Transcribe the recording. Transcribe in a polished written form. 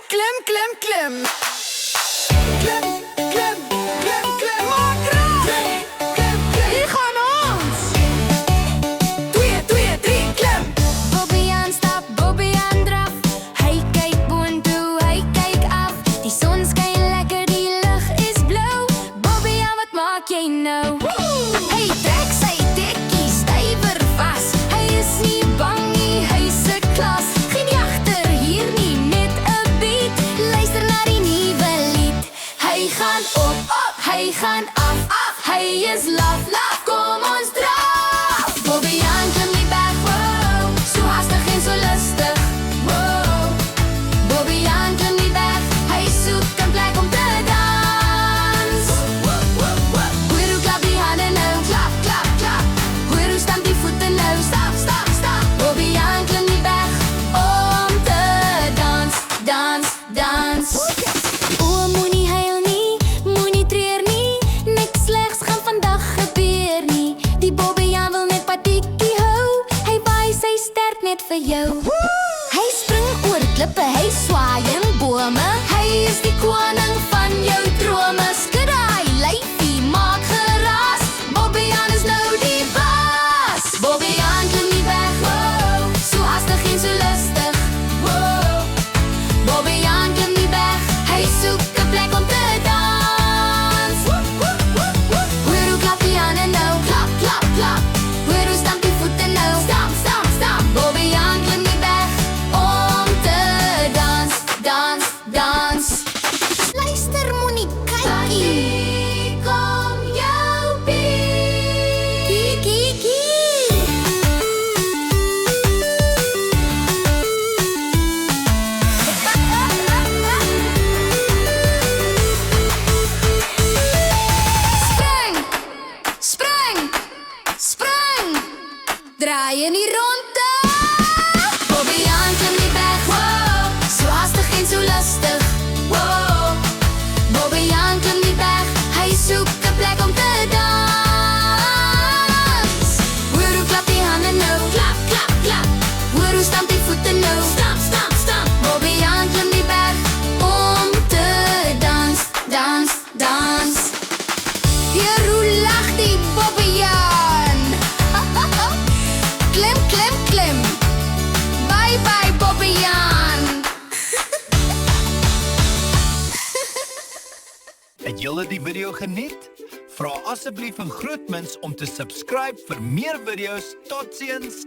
klim, klim, klim. Klim, klim, klim, klim. Maak reg. Klim, klim, klim. Hier gaan ons. 2, 2, 3, klim. Bobbejaan stap, Bobbejaan draf. Hy kyk boontoe, hy kyk af. Die son skyn lekker, die lug is blou. Bobbejaan, wat maak jy nou? Hy trek sy dekkie stywer vas. Hy is nie bang nie, hy's 'n klas. Geen jagter hier nie, net 'n beat. Luister na die nuwe lied. Hy gaan op, hy gaan af, hy is laf, kom ons draf. Bobbejaan klim die berg, wow, so haastig en so lustig, wow. Bobbejaan klim die berg, hy soek 'n plek om te dans. Hoor hoe klap die hande nou, klap, klap, klap. Hoor hoe stamp die voete nou, stap, stap, stap. Bobbejaan klim die berg om te dans, dans, dans. O, moenie huil nie, moenie treur nie. Niks slegs gaan vandag gebeur nie. Die Bobbejaan wil net padiekie hou. Hy waai sy stert net vir jou. Hy spring oor klippe, hy swaai in bome. Hy is die koning van jou drome. Skud daai lyfie, maak geraas. Bobbejaan is nou die baas. Bobbejaan klim die berg, wow, so haastig en so lustig, wow. Bobbejaan klim die berg, hy soek 'n plek om te dans. Hoor hoe klap die hande nou, klap, klap, klap. Hoor hoe stamp die voete nou, stamp, stamp, stamp. Bobbejaan klim die berg om te dans, dans, dans. Luister, moenie kykie. Kom jou piek. Kie. Spring, spring, spring. Draai in die ronde. Bobbejaan klim die berg, wow, so haastig en so lustig, wow. Bobbejaan klim die berg, hy soek 'n plek om te dans. Hoor hoe klap die hande nou, klap, klap, klap. Hoor hoe stamp die voete nou, stamp, stamp, stamp. Bobbejaan klim die berg om te dans, dans, dans. Hier hoe lag die Bobbejaan. Klim, klim, klim. Bye, bye, Bobbejaan. Het julle die video geniet? Vra asseblief in Grootmins om te subscribe vir meer video's. Totsiens!